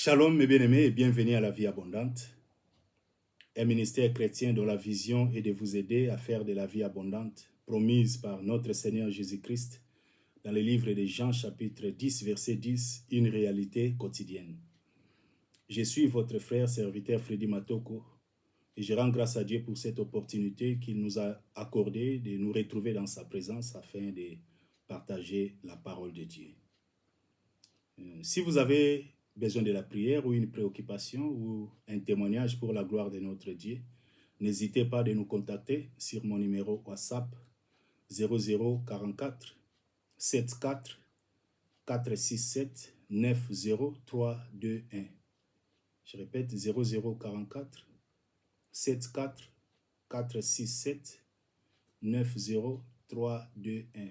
Shalom mes bien-aimés et bienvenue à la vie abondante, un ministère chrétien dont la vision est de vous aider à faire de la vie abondante promise par notre Seigneur Jésus-Christ dans le livre de Jean chapitre 10 verset 10, une réalité quotidienne. Je suis votre frère serviteur Freddy Matoko et je rends grâce à Dieu pour cette opportunité qu'il nous a accordée de nous retrouver dans sa présence afin de partager la parole de Dieu. Si vous avez besoin de la prière ou une préoccupation ou un témoignage pour la gloire de notre Dieu, n'hésitez pas de nous contacter sur mon numéro WhatsApp 0044 74 467 90321. Je répète 0044 74 467 90321.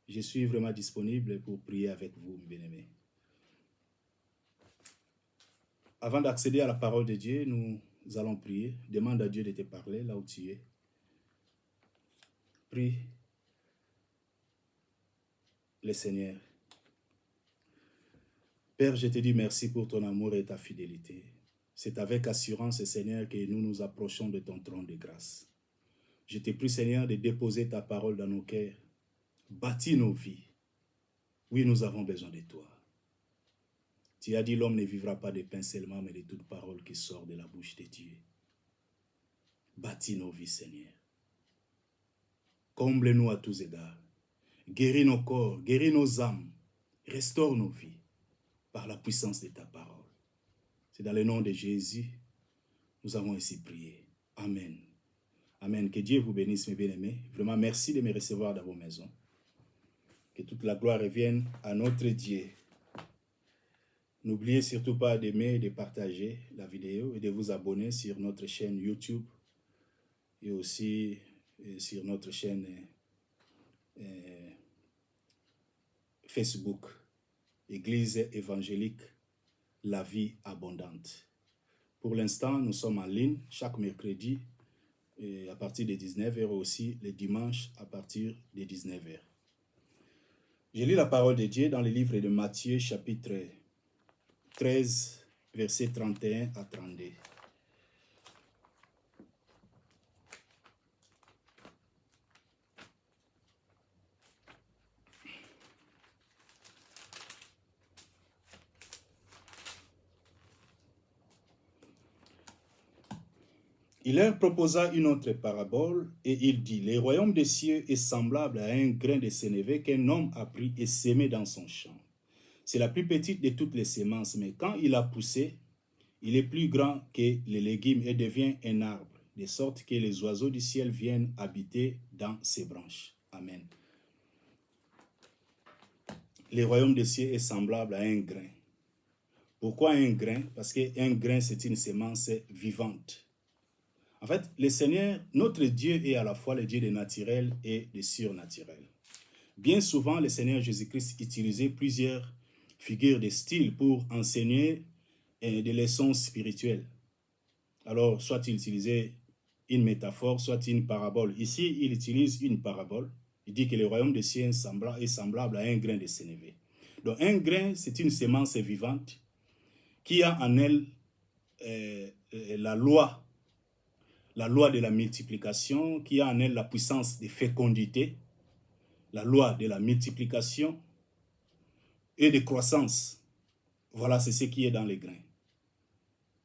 Je suis vraiment disponible pour prier avec vous, mes bien-aimés. Avant d'accéder à la parole de Dieu, nous allons prier. Demande à Dieu de te parler là où tu es. Prie le Seigneur. Père, je te dis merci pour ton amour et ta fidélité. C'est avec assurance, Seigneur, que nous nous approchons de ton trône de grâce. Je te prie, Seigneur, de déposer ta parole dans nos cœurs. Bâtis nos vies. Oui, nous avons besoin de toi. Tu as dit, l'homme ne vivra pas de pain seulement, mais de toute parole qui sort de la bouche de Dieu. Bâtis nos vies, Seigneur. Comble-nous à tous égards. Guéris nos corps, guéris nos âmes. Restaure nos vies par la puissance de ta parole. C'est dans le nom de Jésus, nous avons ainsi prié. Amen. Amen. Que Dieu vous bénisse, mes bien-aimés. Vraiment, merci de me recevoir dans vos maisons. Que toute la gloire revienne à notre Dieu. N'oubliez surtout pas d'aimer et de partager la vidéo et de vous abonner sur notre chaîne YouTube et aussi sur notre chaîne Facebook, Église évangélique, la vie abondante. Pour l'instant, nous sommes en ligne chaque mercredi à partir de 19h aussi le dimanche à partir de 19h. Je lis la parole de Dieu dans le livre de Matthieu chapitre 13, versets 31 à 32. Il leur proposa une autre parabole et il dit, « Le royaume des cieux est semblable à un grain de sénévé qu'un homme a pris et semé dans son champ. C'est la plus petite de toutes les semences, mais quand il a poussé, il est plus grand que les légumes et devient un arbre, de sorte que les oiseaux du ciel viennent habiter dans ses branches. » Amen. Le royaume des cieux est semblable à un grain. Pourquoi un grain? Parce qu'un grain, c'est une semence vivante. En fait, le Seigneur, notre Dieu, est à la fois le Dieu des naturels et des surnaturels. Bien souvent, le Seigneur Jésus-Christ utilisait plusieurs figures de style pour enseigner des leçons spirituelles. Alors, soit il utilisait une métaphore, soit une parabole. Ici, il utilise une parabole. Il dit que le royaume des cieux est semblable à un grain de sénévé. Donc, un grain, c'est une semence vivante qui a en elle la loi de la multiplication, qui a en elle la puissance de fécondité, la loi de la multiplication et de croissance. Voilà, c'est ce qui est dans les grains.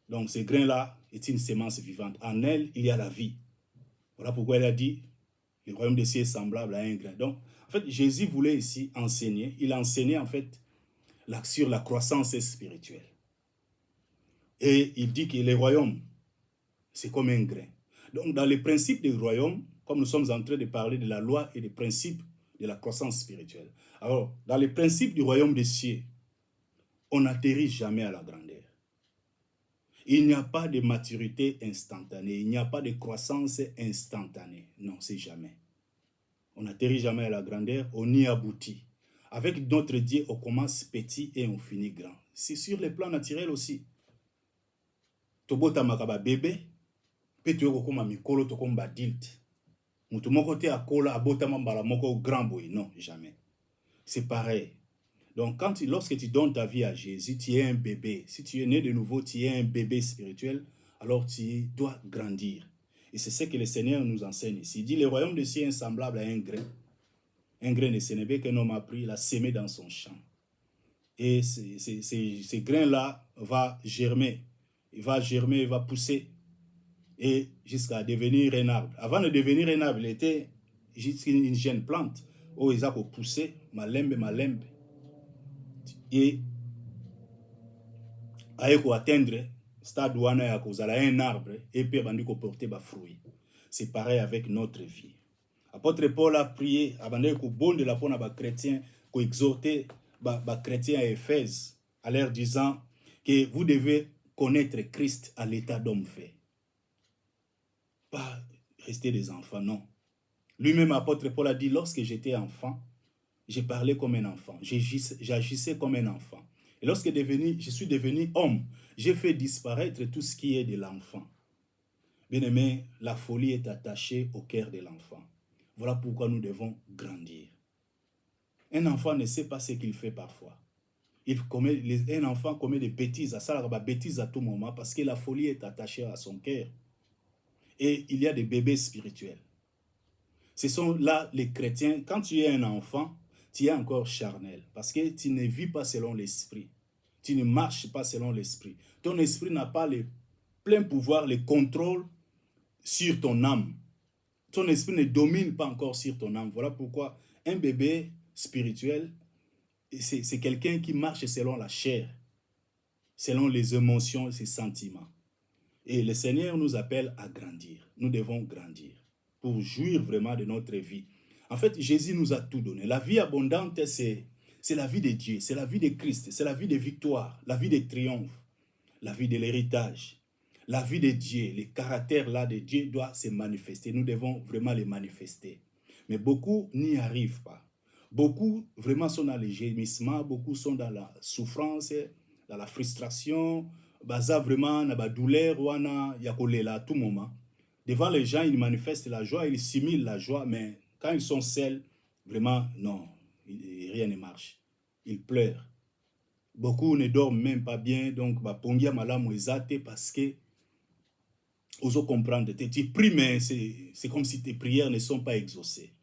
Donc, ce grain-là est une semence vivante. En elle, il y a la vie. Voilà pourquoi il a dit, le royaume des cieux est semblable à un grain. Donc, en fait, Jésus voulait ici enseigner. Il enseignait, en fait, sur la croissance spirituelle. Et il dit que le royaume, c'est comme un grain. Donc, dans les principes du royaume, comme nous sommes en train de parler de la loi et des principes de la croissance spirituelle. Alors, dans les principes du royaume des cieux, on n'atterrit jamais à la grandeur. Il n'y a pas de maturité instantanée, il n'y a pas de croissance instantanée. Non, c'est jamais. On n'atterrit jamais à la grandeur, on y aboutit. Avec notre Dieu, on commence petit et on finit grand. C'est sur le plan naturel aussi. Tobota makaba bébé, pe tu eko koma mikolo to komba adulte. Mutu moko te akola abota mambala moko grand boy, non, jamais. C'est pareil. Donc, lorsque tu donnes ta vie à Jésus, tu es un bébé. Si tu es né de nouveau, tu es un bébé spirituel, alors tu dois grandir. Et c'est ce que le Seigneur nous enseigne ici. Il dit, le royaume des cieux est semblable à un grain. Un grain de sénévé qu'un homme a pris, il a sémé dans son champ. Et ces grains-là vont germer. Il va germer, il va pousser. Et jusqu'à devenir un arbre. Avant de devenir un arbre, il était juste une jeune plante. Où il a poussé, malembe. Et pour atteindre stade où il y a un arbre et puis il va porter des fruits. C'est pareil avec notre vie. Apôtre Paul a prié avant de bon de la peau à chrétiens, pour exhorter les chrétiens à Éphèse, en leur disant que vous devez connaître Christ à l'état d'homme fait. Pas rester des enfants, non. Lui-même, apôtre Paul a dit, lorsque j'étais enfant, j'ai parlé comme un enfant, j'agissais comme un enfant. Et lorsque je suis devenu homme, j'ai fait disparaître tout ce qui est de l'enfant. Bien-aimé, la folie est attachée au cœur de l'enfant. Voilà pourquoi nous devons grandir. Un enfant ne sait pas ce qu'il fait parfois. Un enfant commet des bêtises, à tout moment parce que la folie est attachée à son cœur. Et il y a des bébés spirituels. Ce sont là les chrétiens. Quand tu es un enfant, tu es encore charnel parce que tu ne vis pas selon l'esprit. Tu ne marches pas selon l'esprit. Ton esprit n'a pas le plein pouvoir, le contrôle sur ton âme. Ton esprit ne domine pas encore sur ton âme. Voilà pourquoi un bébé spirituel, c'est quelqu'un qui marche selon la chair, selon les émotions et ses sentiments. Et le Seigneur nous appelle à grandir. Nous devons grandir pour jouir vraiment de notre vie. En fait, Jésus nous a tout donné. La vie abondante, c'est la vie de Dieu, c'est la vie de Christ, c'est la vie de victoire, la vie de triomphe, la vie de l'héritage. La vie de Dieu, le caractère là de Dieu doit se manifester. Nous devons vraiment les manifester. Mais beaucoup n'y arrivent pas. Beaucoup vraiment sont dans les gémissements, beaucoup sont dans la souffrance, dans la frustration, baza vraiment dans la douleur, il y a à tout moment. Devant les gens, ils manifestent la joie, ils simulent la joie, mais quand ils sont seuls, vraiment, non, rien ne marche. Ils pleurent. Beaucoup ne dorment même pas bien, donc pongia malamu ezate parce que oso comprendre, tu pries, mais c'est comme si tes prières ne sont pas exaucées.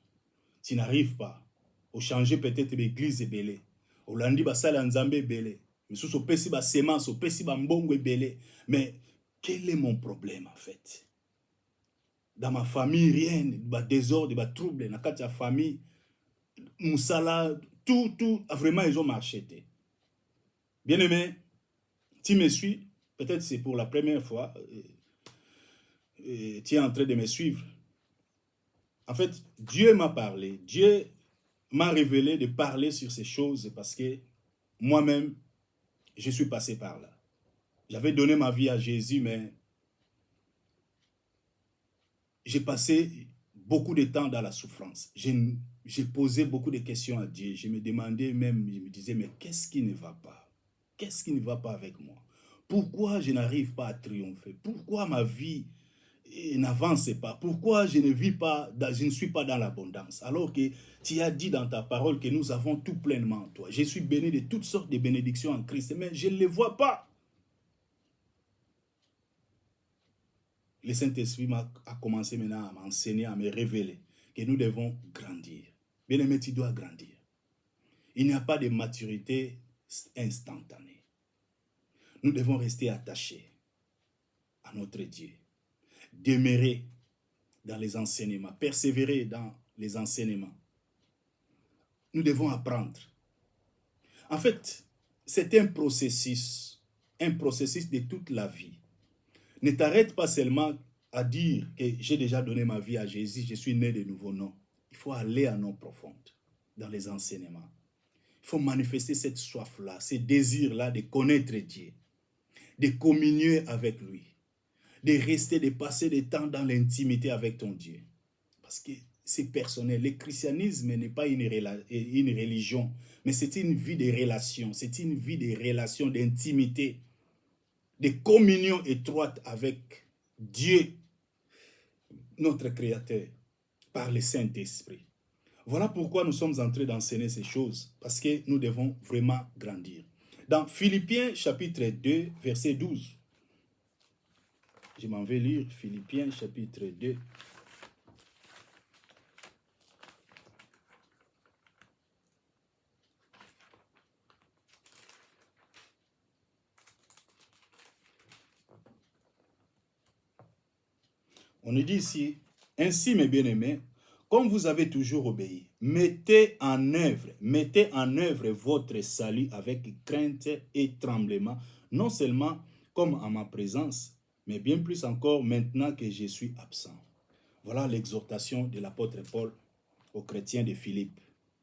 Tu n'arrives pas. Au changer peut-être l'église est belée. Au lundi, basala nzambe belé. Mais sous au pesi ba semence, au pesi ba mbongo belé. Mais quel est mon problème en fait? Dans ma famille, rien, ba désordre, ba trouble. Dans la famille, moussala, tout, vraiment ils ont marché. Bien aimé, tu me suis, peut-être c'est pour la première fois, tu es en train de me suivre. En fait, Dieu m'a parlé, Dieu m'a révélé de parler sur ces choses parce que moi-même, je suis passé par là. J'avais donné ma vie à Jésus, mais j'ai passé beaucoup de temps dans la souffrance. J'ai posé beaucoup de questions à Dieu. Je me demandais même, je me disais, mais qu'est-ce qui ne va pas? Qu'est-ce qui ne va pas avec moi? Pourquoi je n'arrive pas à triompher? Pourquoi ma vie n'avance pas? Pourquoi je ne vis pas, je ne suis pas dans l'abondance? Alors que tu as dit dans ta parole que nous avons tout pleinement en toi. Je suis béni de toutes sortes de bénédictions en Christ, mais je ne les vois pas. Le Saint-Esprit a commencé maintenant à m'enseigner, à me révéler que nous devons grandir. Bien-aimé, tu dois grandir. Il n'y a pas de maturité instantanée. Nous devons rester attachés à notre Dieu. Demeurer dans les enseignements, persévérer dans les enseignements. Nous devons apprendre. En fait, c'est un processus de toute la vie. Ne t'arrête pas seulement à dire que j'ai déjà donné ma vie à Jésus, je suis né de nouveau. Non. Il faut aller à nos profondes, dans les enseignements. Il faut manifester cette soif-là, ce désir-là de connaître Dieu, de communier avec lui, de rester, de passer du temps dans l'intimité avec ton Dieu. Parce que c'est personnel. Le christianisme n'est pas une religion, mais c'est une vie de relations, c'est une vie de relations, d'intimité, de communion étroite avec Dieu, notre Créateur, par le Saint-Esprit. Voilà pourquoi nous sommes entrés d'enseigner ces choses, parce que nous devons vraiment grandir. Dans Philippiens chapitre 2, verset 12, je m'en vais lire Philippiens chapitre 2. On nous dit ici, ainsi mes bien-aimés, comme vous avez toujours obéi, mettez en œuvre votre salut avec crainte et tremblement, non seulement comme en ma présence, mais bien plus encore maintenant que je suis absent. Voilà l'exhortation de l'apôtre Paul aux chrétiens de Philippe.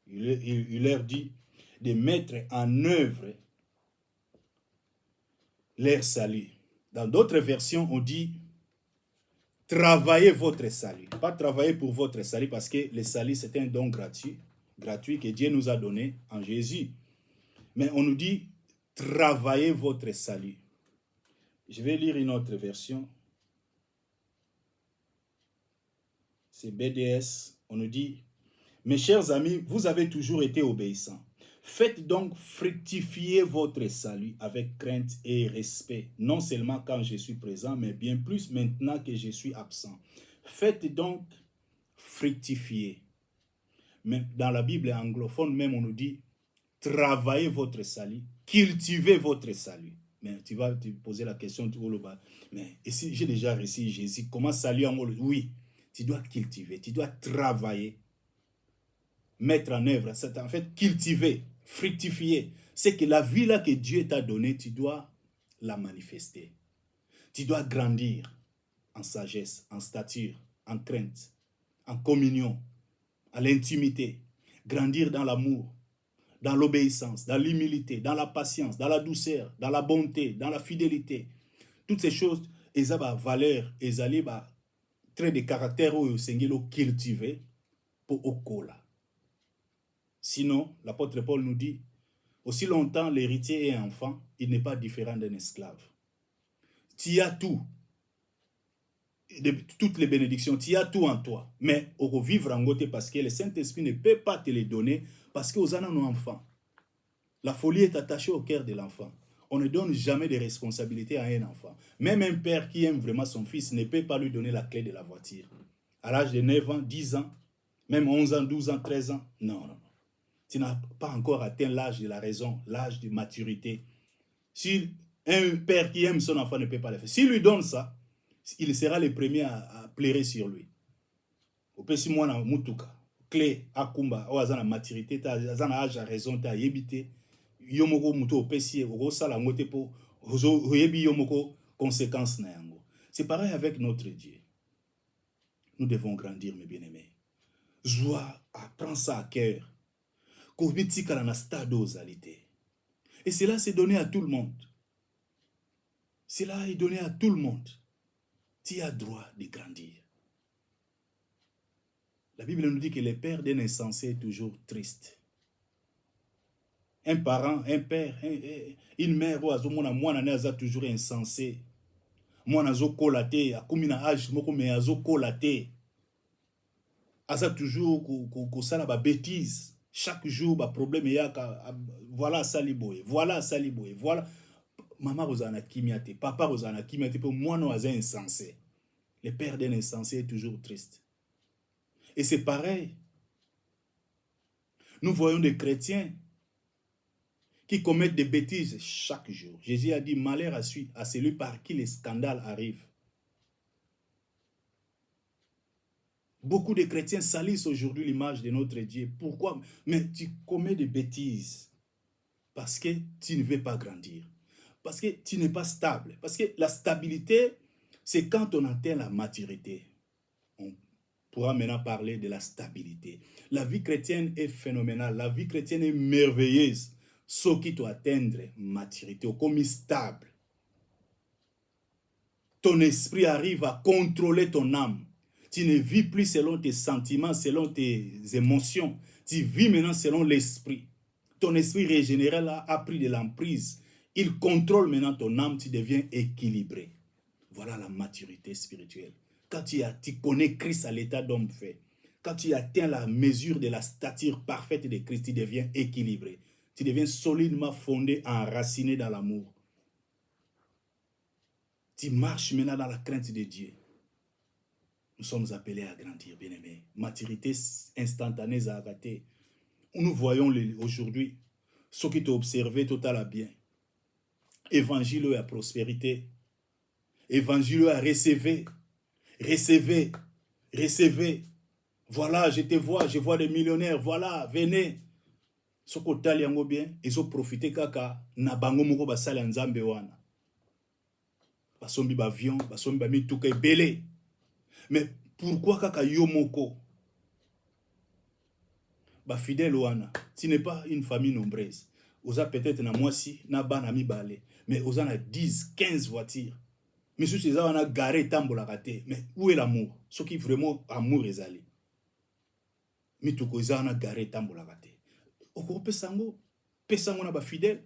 Il leur dit de mettre en œuvre leur salut. Dans d'autres versions, on dit travaillez votre salut. Pas travailler pour votre salut parce que le salut c'est un don gratuit que Dieu nous a donné en Jésus. Mais on nous dit travaillez votre salut. Je vais lire une autre version. C'est BDS. On nous dit, mes chers amis, vous avez toujours été obéissants. Faites donc fructifier votre salut avec crainte et respect, non seulement quand je suis présent, mais bien plus maintenant que je suis absent. Faites donc fructifier. Mais dans la Bible anglophone même, on nous dit, travaillez votre salut, cultivez votre salut. Mais tu vas te poser la question, mais si j'ai déjà reçu Jésus, comment saluer en mot? Oui, tu dois cultiver, tu dois travailler, mettre en œuvre, c'est en fait cultiver, fructifier. C'est que la vie là que Dieu t'a donnée, tu dois la manifester. Tu dois grandir en sagesse, en stature, en crainte, en communion, à l'intimité, grandir dans l'amour, dans l'obéissance, dans l'humilité, dans la patience, dans la douceur, dans la bonté, dans la fidélité. Toutes ces choses, elles ont des valeurs, elles ont des traits de caractère où Seigneur cultivé pour Okola. Sinon, l'apôtre Paul nous dit, aussi longtemps l'héritier est enfant, il n'est pas différent d'un esclave. Tu as tout, toutes les bénédictions, tu as tout en toi, mais au vivre en côté parce que le Saint-Esprit ne peut pas te les donner parce que aux nos enfants. La folie est attachée au cœur de l'enfant. On ne donne jamais de responsabilité à un enfant. Même un père qui aime vraiment son fils ne peut pas lui donner la clé de la voiture. À l'âge de 9 ans, 10 ans, même 11 ans, 12 ans, 13 ans, non. Tu n'as pas encore atteint l'âge de la raison, l'âge de maturité. Si un père qui aime son enfant ne peut pas le faire, s'il lui donne ça, il sera le premier à pleurer sur lui. Opesi mwana mutuka, clé akumba, oazana maturité, azana âge à raison, ta yebité, yomoko muto opesi, sala ngote po, oyebi yomoko conséquence na yango. C'est pareil avec notre Dieu. Nous devons grandir, mes bien-aimés. Joie, prends ça à cœur. Et cela, c'est donné à tout le monde. Cela est donné à tout le monde. Tu as droit de grandir. La Bible nous dit que le père d'un insensé est toujours triste. Un parent, un père, une mère, a toujours insensé. Moi, azo kolate, akumina âge, moko me azo kolate. Aza toujours ko ba bêtise. Chaque jour, ba problème voilà saliboye, voilà saliboye, voilà. Maman Rosana kimiate, papa Rosana kimiate, pour moi non aza insensé. Le père d'un insensé est toujours triste. Et c'est pareil. Nous voyons des chrétiens qui commettent des bêtises chaque jour. Jésus a dit, malheur à celui par qui les scandales arrivent. Beaucoup de chrétiens salissent aujourd'hui l'image de notre Dieu. Pourquoi? Mais tu commets des bêtises parce que tu ne veux pas grandir. Parce que tu n'es pas stable. Parce que la stabilité, c'est quand on atteint la maturité. On pourra maintenant parler de la stabilité. La vie chrétienne est phénoménale. La vie chrétienne est merveilleuse. Ce qui doit atteindre maturité, comme stable. Ton esprit arrive à contrôler ton âme. Tu ne vis plus selon tes sentiments, selon tes émotions. Tu vis maintenant selon l'esprit. Ton esprit régénéré là, a pris de l'emprise. Il contrôle maintenant ton âme, tu deviens équilibré. Voilà la maturité spirituelle. Quand tu connais Christ à l'état d'homme fait, Quand tu atteins la mesure de la stature parfaite de Christ, tu deviens équilibré. Tu deviens solidement fondé, enraciné dans l'amour. Tu marches maintenant dans la crainte de Dieu. Nous sommes appelés à grandir, bien-aimés. Maturité instantanée à abattre. Nous voyons aujourd'hui ce qui t'a observé total à bien. Évangile à prospérité. Évangile à recevoir. Recevez. Recevez. Voilà, je te vois, je vois des millionnaires. Voilà, venez. Ce que tu as bien, ils ont profité kaka na bango moko basala nzambe wana. Basombi ba avion, basombi ba mituka ebele. Mais pourquoi kaka yo moko? Ba fidèle wana, tu n'es pas une famille nombreuse. Oza peut-être na mwasi na bana mibale, mais oza na 10, 15 voitures. Mais si ça wana garé tambola kate, mais où est l'amour? Ce qui vraiment amour ezali. Mituko eza wana garé tambola kate. Oko pesango, pesango na ba fidèle.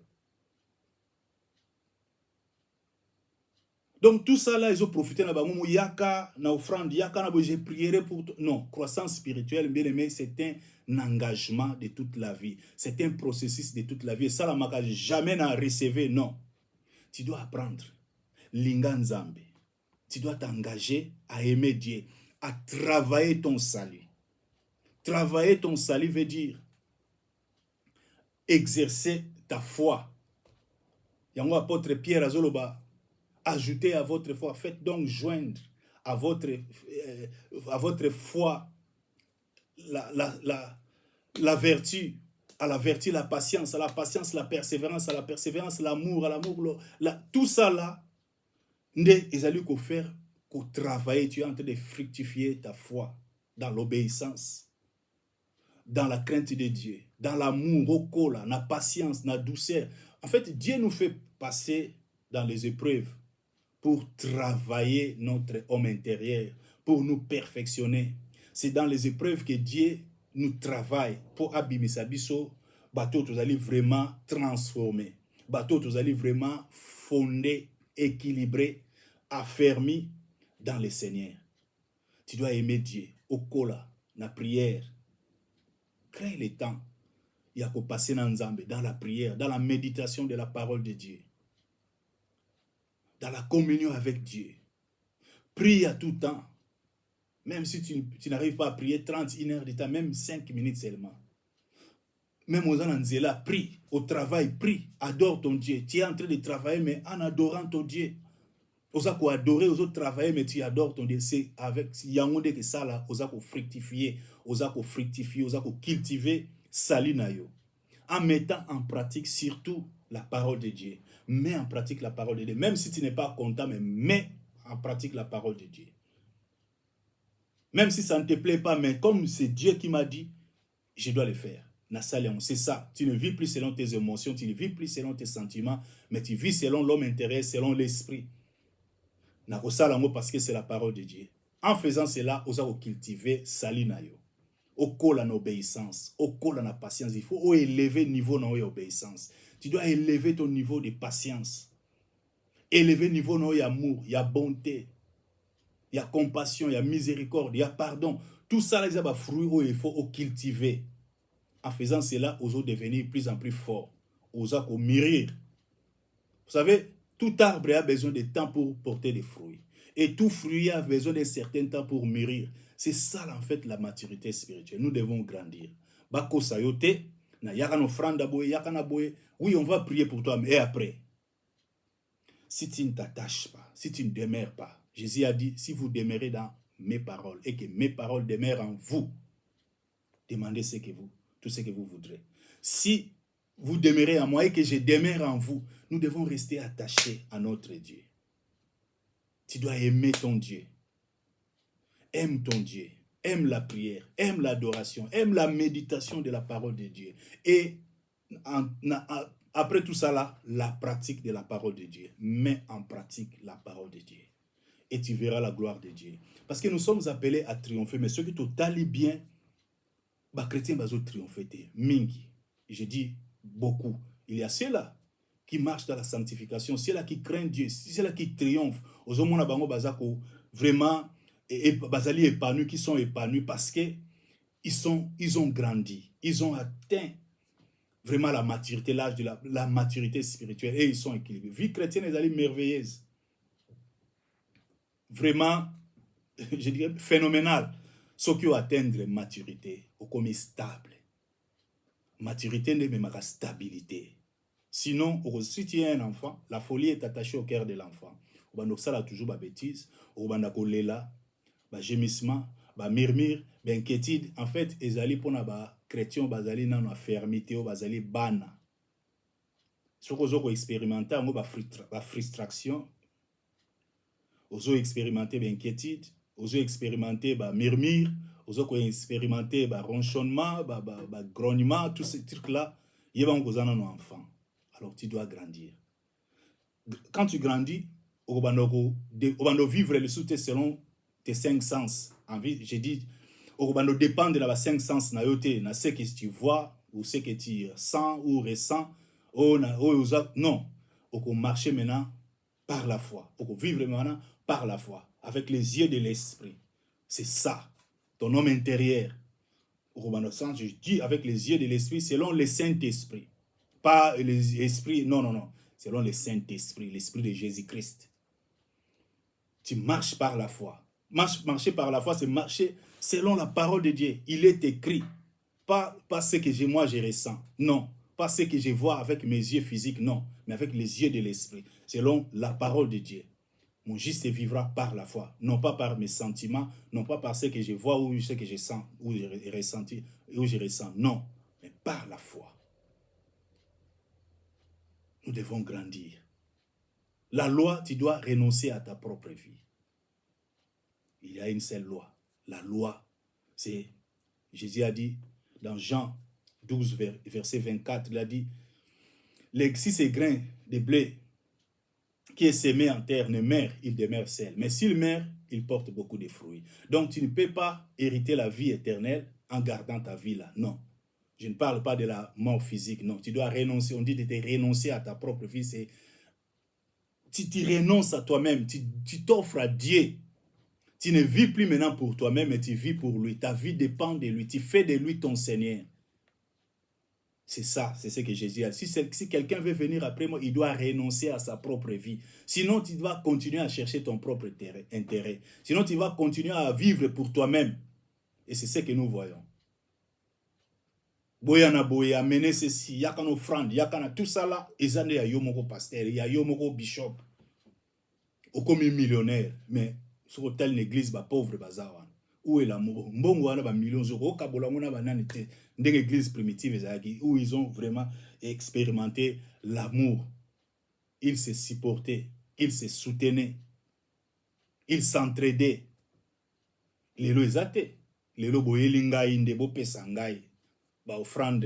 Donc tout ça là, ils ont profité na bango yaka na offrande yaka na j'ai prié pour non, croissance spirituelle bien aimé, c'est un engagement de toute la vie. C'est un processus de toute la vie. Ça la maka jamais na recevoir non. Tu dois apprendre linga nzambe. Tu dois t'engager à aimer Dieu, à travailler ton salut. Travailler ton salut veut dire exercer ta foi. Yango apôtre Pierre azoloba, ajoutez à votre foi, faites donc joindre à votre foi la vertu, à la vertu la patience, à la patience la persévérance, à la persévérance l'amour, à l'amour tout ça là, ils allaient qu'on faire, qu'on travaille, tu es en train de fructifier ta foi dans l'obéissance, dans la crainte de Dieu, dans l'amour, au cola, la patience, la douceur. En fait, Dieu nous fait passer dans les épreuves pour travailler notre homme intérieur, pour nous perfectionner. C'est dans les épreuves que Dieu nous travaille pour abimisa biso, bateau tous allez vraiment transformer, bateau tous allez vraiment fonder, équilibrer, affermi dans le Seigneur. Tu dois aimer Dieu, au cola, la prière. Crée le temps. Il y a qu'au passer dans Nzambe, dans la prière, dans la méditation de la parole de Dieu, dans la communion avec Dieu. Prie à tout temps. Même si tu n'arrives pas à prier 31 heures de temps, même 5 minutes seulement. Même aux Anzela, prie. Au travail, prie. Adore ton Dieu. Tu es en train de travailler, mais en adorant ton Dieu. Aux autres adorer, aux autres travailler, mais tu adores ton Dieu. C'est avec Yangonde que ça là, aux autres fructifier, aux autres fructifier, aux autres cultiver, salinayo. En mettant en pratique surtout la parole de Dieu. Mets en pratique la parole de Dieu. Même si tu n'es pas content, mais mets en pratique la parole de Dieu. Même si ça ne te plaît pas, mais comme c'est Dieu qui m'a dit, je dois le faire. C'est ça. Tu ne vis plus selon tes émotions, tu ne vis plus selon tes sentiments, mais tu vis selon l'homme intérieur, selon l'esprit. Parce que c'est la parole de Dieu. En faisant cela, on va cultiver salinayo. Au col en obéissance, au col en patience. Il faut élever le niveau d'obéissance. Tu dois élever ton niveau de patience. Élever le niveau d'amour, il y a bonté. Il y a compassion, il y a miséricorde, il y a pardon. Tout ça, il y a des fruits il faut cultiver. En faisant cela, on va devenir plus en plus fort. On va mûrir. Vous savez, tout arbre a besoin de temps pour porter des fruits. Et tout fruit a besoin d'un certain temps pour mûrir. C'est ça, en fait, la maturité spirituelle. Nous devons grandir. Bako sayote, na yakano franda boye, yakana boye. Oui, on va prier pour toi, mais après, si tu ne t'attaches pas, si tu ne demeures pas, Jésus a dit, si vous demeurez dans mes paroles et que mes paroles demeurent en vous, demandez tout ce que vous voudrez. Si vous demeurez en moi et que je demeure en vous, nous devons rester attachés à notre Dieu. Tu dois aimer ton Dieu. Aime ton Dieu. Aime la prière. Aime l'adoration. Aime la méditation de la parole de Dieu. Et après tout ça, là, la pratique de la parole de Dieu. Mets en pratique la parole de Dieu. Et tu verras la gloire de Dieu. Parce que nous sommes appelés à triompher. Mais ceux qui t'ont bien, les chrétiens vont triompher. Mingi. Je dis beaucoup. Il y a ceux-là qui marchent dans la sanctification, ceux-là qui craignent Dieu, ceux-là qui triomphent. Aux hommes, vraiment, bazali épanouis, qui sont épanouis parce que ils ont grandi. Ils ont atteint vraiment la maturité, l'âge de la maturité spirituelle. Et ils sont équilibrés. Vie chrétienne est allée merveilleuse. Vraiment, je dirais, phénoménal. Ceux qui ont atteint la maturité, au comme stable. Maturité n'est même pas stabilité. Sinon, si tu es un enfant, la folie est attachée au cœur de l'enfant. On a toujours des bêtises, on a des gémissements, des murmures, des inquiétudes. En fait, ils allaient pour les chrétiens, ils allaient dans la fermeté, ils allaient bana. Ce qu'ils ont expérimenté, la frustration, ils ont expérimenté des inquiétudes, ils ont expérimenté des murmures, ils ont expérimenté des ronchonnements, des grognements, tous ces trucs-là. Ils vont vous en enfant. Alors tu dois grandir. Quand tu grandis, on va vivre le soutien selon tes 5 sens. J'ai dit, on va dépendre de la 5 sens, na ce que tu vois, ou ce que tu sens, ou ressens. Non, on va marcher maintenant par la foi. On va vivre maintenant par la foi, avec les yeux de l'esprit. C'est ça, ton homme intérieur. Je dis avec les yeux de l'esprit, selon le Saint-Esprit. Pas l'esprit, non. Selon le Saint-Esprit, l'esprit de Jésus-Christ. Tu marches par la foi. Marcher par la foi, c'est marcher selon la parole de Dieu. Il est écrit. Pas ce que moi je ressens. Non. Pas ce que je vois avec mes yeux physiques. Non. Mais avec les yeux de l'esprit. Selon la parole de Dieu. Mon juste vivra par la foi. Non pas par mes sentiments. Non pas par ce que je vois ou ce que je sens. Ou je ressens. Ou je ressens. Non. Mais par la foi. Nous devons grandir. La loi, tu dois renoncer à ta propre vie. Il y a une seule loi. La loi, c'est, Jésus a dit dans Jean 12, verset 24, il a dit, si ce grain de blé qui est semé en terre ne meurt, il demeure seul. Mais s'il meurt, il porte beaucoup de fruits. Donc tu ne peux pas hériter la vie éternelle en gardant ta vie là. Non. Je ne parle pas de la mort physique. Non. Tu dois renoncer. On dit de te renoncer à ta propre vie. C'est tu renonces à toi-même. Tu t'offres à Dieu. Tu ne vis plus maintenant pour toi-même, mais tu vis pour lui. Ta vie dépend de lui. Tu fais de lui ton Seigneur. C'est ça, c'est ce que Jésus a dit. Si quelqu'un veut venir après moi, il doit renoncer à sa propre vie. Sinon, tu dois continuer à chercher ton propre intérêt. Sinon, tu vas continuer à vivre pour toi-même. Et c'est ce que nous voyons. Boyana boya, mener ceci, yakana offrande, yakana tout ça là, ezane ya yomoko pasteur, ya yomoko bishop. Ou comme millionnaire, mais sur telle église ba pauvre bazawan. Où est l'amour? Mbongo wana ba millions d'euros, kabola mona banane te, ndenge église primitive ezaki, où ils ont vraiment expérimenté l'amour. Ils se supportaient, ils se soutenaient, ils s'entraidaient. Lelo ezate, lelo boyelinga inde bo pesangai. Ba offrande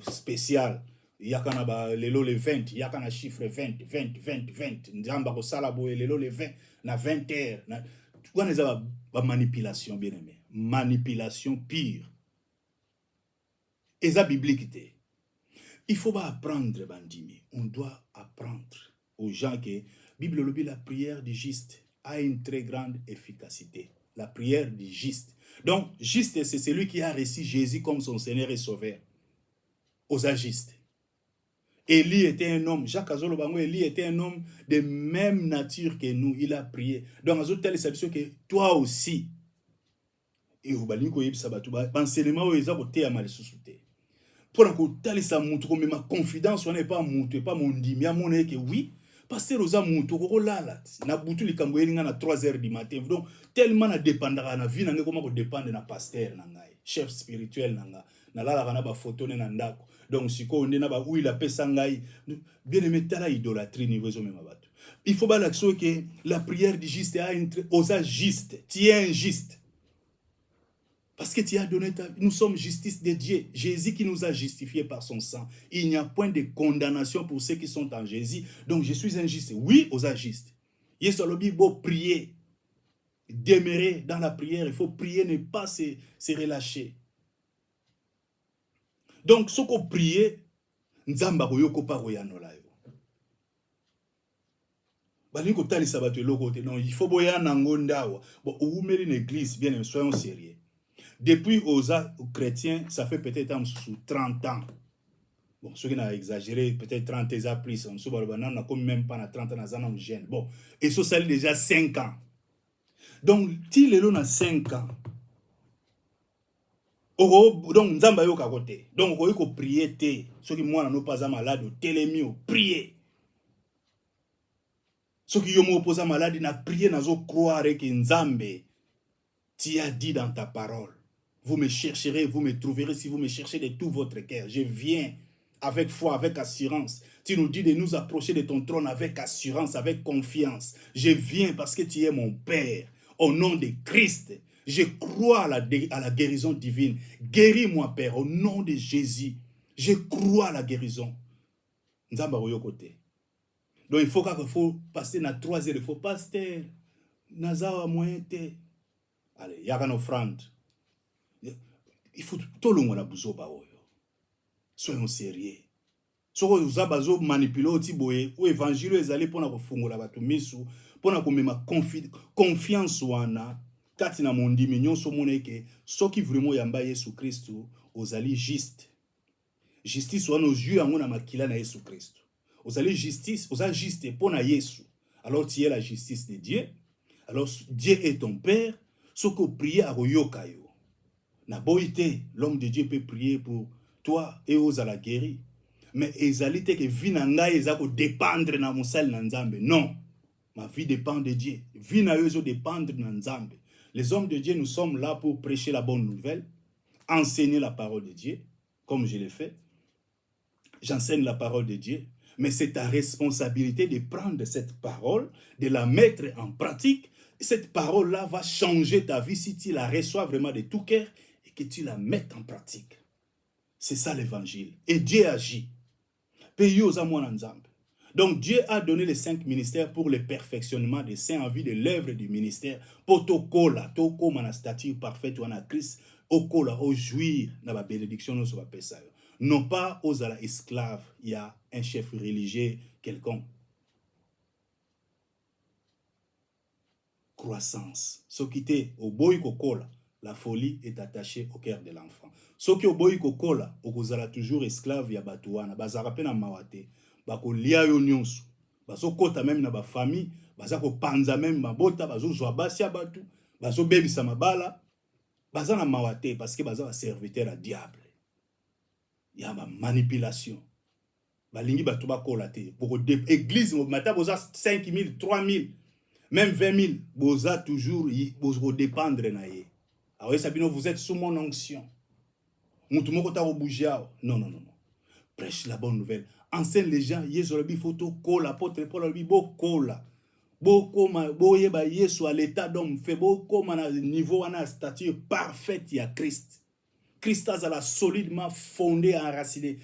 spéciale. Yakana ba lelo le 20, yakana chiffre 20, 20, 20, 20. Nzamba ko sala boye lelo le 20 na 20 heures. Quoi n'est ba manipulation bien aimé. Manipulation pire. Et ça biblique. Il faut pas apprendre bandimi. On doit apprendre aux gens que Bible le dit, la prière du juste a une très grande efficacité. La prière du juste. Donc, juste, c'est celui qui a reçu Jésus comme son Seigneur et Sauveur. Aux agistes. Élie était un homme, Jacques Azolo Bango, Élie était un homme de même nature que nous. Il a prié. Donc, Azolo, telle est que toi aussi, et vous allez vous enseignement, vous allez mal sous-souter. Pour que telle sa moutou, comme ma confidence, on n'est pas moutou, pas mon dit, mais à mon que oui. Pasteur Oza moutou, ko là, na boutou li kambo yelinga na 3h du matin. Donc, tellement na dépendra na vie, na comment ko dépendre na pasteur na ngai, chef spirituel na nga. Na la na ba photo na ndako. Donc, si ko on na ba où il a pesa ngai, bien aimé tala idolâtrie niveau zo même bato. Il faut pas l'action que la prière du juste a une Oza juste, tu es un juste. Parce que tu as donné ta vie. Nous sommes justice de Dieu. Jésus qui nous a justifiés par son sang. Il n'y a point de condamnation pour ceux qui sont en Jésus. Donc je suis injuste. Oui, aux injustes. Il faut prier. Demeurer dans la prière. Il faut prier, ne pas se relâcher. Donc ce qu'on prie, Nzamba koyoko pa koyanola yo. Balingo tali sabato loko te. Non, il faut boya nango ndawa. Bon, ou une église, bien, soyons sérieux. Depuis aux chrétiens, ça fait peut-être sous 30 ans. Bon, ceux qui n'ont exagéré, peut-être 30 ans plus, on n'a comme même pas 30 ans, on gêne. Bon, et ça, c'est déjà 5 ans. Donc, si les gens ont 5 ans, donc, nzamba yo kakote. Donc, il faut prier. Ceux qui moi n'ont pas malade, télémi, prier. Ceux qui ont pas malade, n'a prié, n'a pas croire que nzambe, tu as dit dans ta parole. Vous me chercherez, vous me trouverez si vous me cherchez de tout votre cœur. Je viens avec foi, avec assurance. Tu nous dis de nous approcher de ton trône avec assurance, avec confiance. Je viens parce que tu es mon Père. Au nom de Christ, je crois à la guérison divine. Guéris-moi, Père, au nom de Jésus. Je crois à la guérison. Nzamba oyo côté. Donc il faut passer na 3 heures. Il faut passer. Nazawa moyen te. Allez, il y a une offrande. Il faut tout le monde a besoin de soyons sérieux. Si vous avez manipulé ou évangile, vous allez pour la batumisu, pour la confiance wana, katina mondi mignon so moneke, so qui vraiment yamba Yesu Christ, vous allez juste. Justice wana aux yeux à mon makila na Yesu Christ. Vous allez justice, vous allez juste pour na Yesu. Alors tu es la justice de Dieu. Alors Dieu est ton Père. Ce que prier à Royokayo. Na boité, l'homme de Dieu peut prier pour toi et aux à la guérir. Mais ezalité que vie nanga ezako dépendre na monsal na nzambe. Non. Ma vie dépend de Dieu. Vie na yo dépendre na nzambe. Les hommes de Dieu, nous sommes là pour prêcher la bonne nouvelle, enseigner la parole de Dieu, comme je l'ai fait. J'enseigne la parole de Dieu. Mais c'est ta responsabilité de prendre cette parole, de la mettre en pratique. Cette parole-là va changer ta vie si tu la reçois vraiment de tout cœur et que tu la mettes en pratique. C'est ça l'évangile. Et Dieu agit. Donc Dieu a donné les 5 ministères pour le perfectionnement des saints en vue de l'œuvre du ministère. Pour tokola, toko mana statue parfaite ou en Christ, okola, au jouir, na ba bénédiction nous va ça. Non pas aux à la esclaves, il y a un chef religieux quelconque. Croissance. Ce qui était au boy kokola, la folie est attachée au cœur de l'enfant. Ce qui est au boy kokola, au kozala toujours esclave ya batouana, bazara pe na mawate, bako lia yo nyonso, baso kota même na ba famille, bazako panza même mabota, bazo zwa basia batu, bazo bebisa mabala, bazana mawate parce que bazana serviteur à diable. Il y a ma manipulation. Balingi batu bakola te. Pour église, mata boza 5 000, 3 000, même 20 000, boza toujours, bozo dépendre na ye. Alors, Sabino, vous êtes sous mon onction. Non, non, non. Prêche la bonne nouvelle. Enseigne les gens. Yezolobi photo kola. Apôtre Paul lobi bo kola. Bo koma bo yeba yesu à l'état d'homme fait bo koma na niveau na stature parfaite ya Christ. Christ a la solidement fondé enraciné.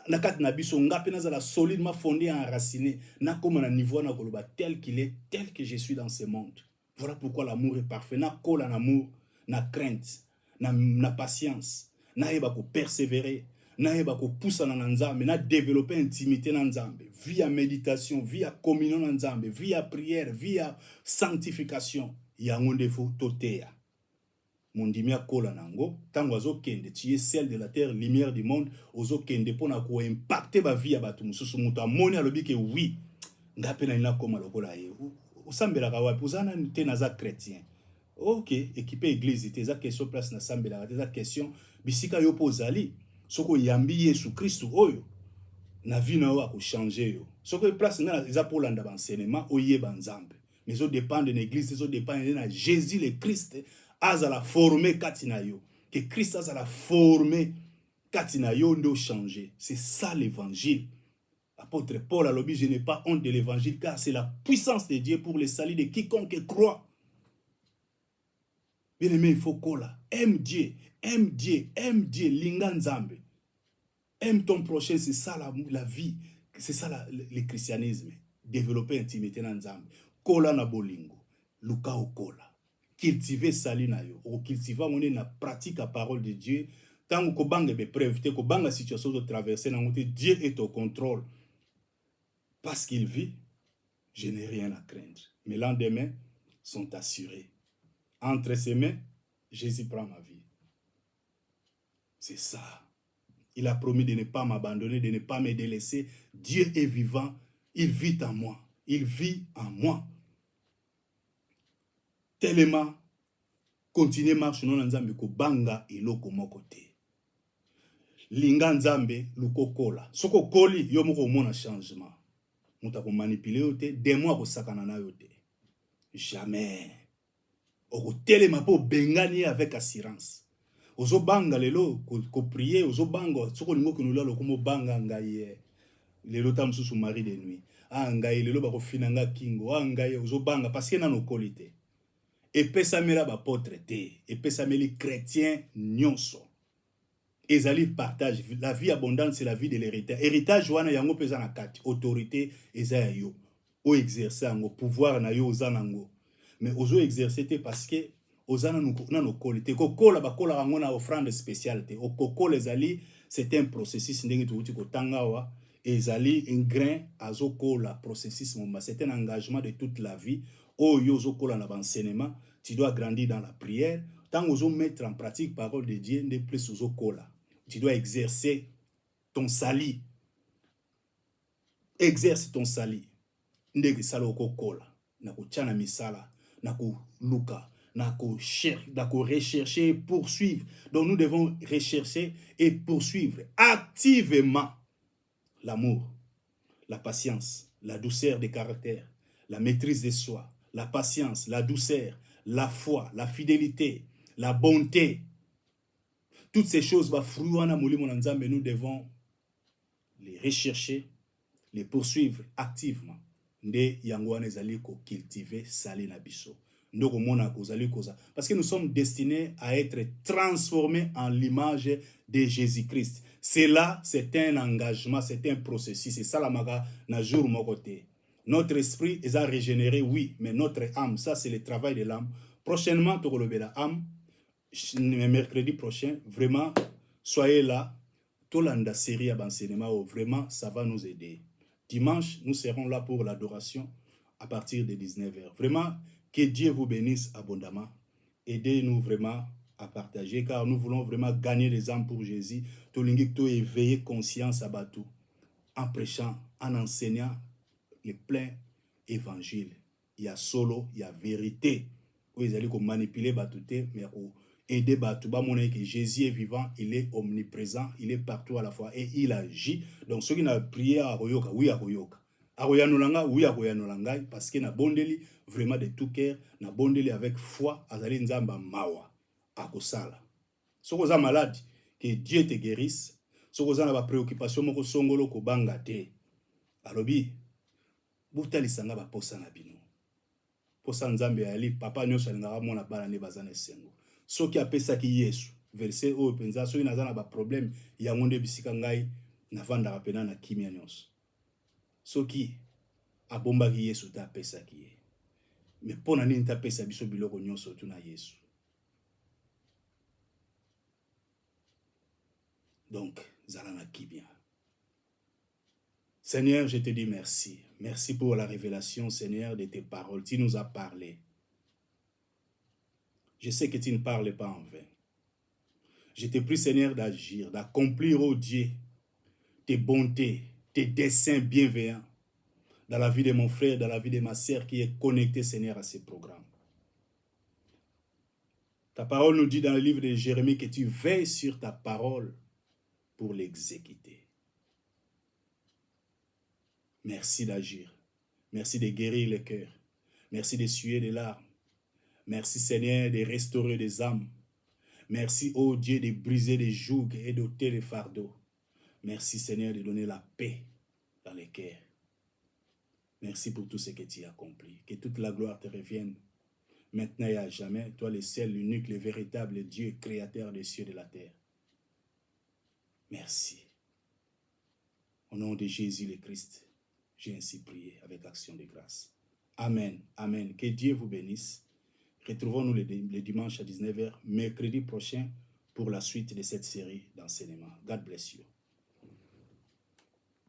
Na kat na biso ngapi na la solidement fondé enraciné. Na koma na niveau na koloba tel qu'il est, tel que je suis dans ce monde. Voilà pourquoi l'amour est parfait. Na kola na amour, na crainte, na patience. Na yeba ko persévérer. Na yeba ko poussa na nzambe, na développer intimité na nzambe, via méditation, via communion na nzambe, via prière, via sanctification. Ya ngonde fo totea. Mondimia kola nango, tango azo kende, tu es celle de la terre, lumière du monde, ozo kende pona ko impacter ba vie ya batu mususu mutu amoni alobi ke oui. Ngape na ina koma lokola ye. Osambela ka wapi, uzana te naza chrétien. Ok, équipé église, te za question place na sambela, te za question bisika yo pozali. Soko yambi Yesu Christ oyo na vie na yo a changer yo. Soko place na eza pour landa enseignement oye banzambe. Mais zo dépend de l'église, zo dépend de Jésus le Christ azala formé katina yo. Que Christ azala formé katina yo ndo changer. C'est ça l'évangile. Apôtre Paul a lobby, je n'ai pas honte de l'évangile car c'est la puissance de Dieu pour le salut de quiconque croit. Bien aimé, il faut kola. Aime Dieu, aime Dieu, aime Dieu, linga nzambe. Aime ton prochain, c'est ça la vie, c'est ça le christianisme. Développer intimité dans nzambe. Kola na bolingo, luka o kola. Cultiver salut na yo, ou cultiver on na pratique la parole de Dieu. Tant que banga be preuve, te ko banga situation de traverser na ngote, Dieu est au contrôle. Parce qu'il vit, je n'ai rien à craindre. Mes lendemains sont assurés. Entre ses mains, Jésus prend ma vie. C'est ça. Il a promis de ne pas m'abandonner, de ne pas me délaisser. Dieu est vivant. Il vit en moi. Il vit en moi. Tellement, continuer marche non nzambe ko banga iloko moko te. Linga nzambe lukokola. Soko koli yo moko mona changement. Muta ko manipuler yo te, démon ko sakana na yo te. Jamais. Oko telema po bengani avec assurance. Ozo banga lelo ko prier, ozo banga soko lingo kinula lokomo banga ngai lelo tam susu mari de nuit. Ah ngai lelo bako finanga kingo, ah ngai ozo banga parce que na no kolite. Et pesamela ba potre te, et pesameli chrétien nyonso. Ezali partage, la vie abondante c'est la vie de l'héritage. Héritage wana yango pesa na kati, autorité eza ya yo. O exercer ango, pouvoir na yo oza nango. Mais ozo exercer te parce que ozana no kolite. Kokola bakola rango na offrande spéciale te. Okokola ezali, c'est un processus ndenge tuuti kotanga wa. Ezali un grain azokola processus momba. C'est un engagement de toute la vie. Oh yo zokola na enseignement, tu dois grandir dans la prière. Tant ozo mettre en pratique parole de Dieu, ne plus ozokola. Tu dois exercer ton sali. Exerce ton sali. Ndenge sala okokola. Na kuchana misala, na luka, na rechercher et poursuivre. Donc nous devons rechercher et poursuivre activement l'amour, la patience, la douceur des caractères, la maîtrise de soi, la patience, la douceur, la foi, la fidélité, la bonté. Toutes ces choses, nous devons les rechercher, les poursuivre activement. Nde yangwane zali ko cultiver sali na biso. Ndoko mona ko zali koza. Parce que nous sommes destinés à être transformés en l'image de Jésus-Christ. Cela, c'est un engagement, c'est un processus. C'est ça la maga na jour mokote. Notre esprit est à régénérer, oui, mais notre âme, ça c'est le travail de l'âme. Prochainement, tokolobela âme, mercredi prochain, vraiment, soyez là. Tolanda série à enseignement, vraiment, ça va nous aider. Dimanche, nous serons là pour l'adoration à partir de 19h. Vraiment, que Dieu vous bénisse abondamment. Aidez-nous vraiment à partager, car nous voulons vraiment gagner les âmes pour Jésus. Tolingito éveiller conscience à Batou, en prêchant, en enseignant le plein évangile. Il y a solo, il y a vérité. Vous allez manipuler Batou, mais aider Batou, que Jésus est vivant, il est omniprésent, il est partout à la fois et il agit. Donc ceux qui n'ont prié à Royoka, oui à Royoka. À Royanolanga, oui à Royanolanga, parce que na bondeli vraiment de tout cœur, na bondeli avec foi, azali nzamba mawa, à Kosala. Si vous êtes malade, que Dieu te guérisse. Si vous avez des préoccupations, moko songolo ko banga te. Alobi, butali sanga ba posa na bino. Posa nzambe ali, papa nyonso alingaka mona bana ne bazana sengo. Soki apesaki Yesu, verset oyo penza, soki nazana ba problème yango nde bisika ngai navandaka pena na kimia nyonso. Soki abombaki Yesu ta apesaki ye. Mais pona nini ta pesa biso biloko nyonso tuna Yesu. Donc, zalana kimia. Seigneur, je te dis merci. Merci pour la révélation, Seigneur, de tes paroles. Tu nous as parlé. Je sais que tu ne parles pas en vain. Je te prie, Seigneur, d'agir, d'accomplir, oh Dieu, tes bontés, tes desseins bienveillants dans la vie de mon frère, dans la vie de ma sœur qui est connectée, Seigneur, à ces programmes. Ta parole nous dit dans le livre de Jérémie que tu veilles sur ta parole pour l'exécuter. Merci d'agir. Merci de guérir les cœurs. Merci de suer des larmes. Merci, Seigneur, de restaurer des âmes. Merci, oh Dieu, de briser les jougs et d'ôter les fardeaux. Merci, Seigneur, de donner la paix dans les cœurs. Merci pour tout ce que tu as accompli. Que toute la gloire te revienne, maintenant et à jamais. Toi, le seul, l'unique, le véritable Dieu, créateur des cieux et de la terre. Merci. Au nom de Jésus le Christ, j'ai ainsi prié avec action de grâce. Amen. Amen. Que Dieu vous bénisse. Retrouvons-nous le dimanche à 19h, mercredi prochain, pour la suite de cette série d'enseignements. God bless you.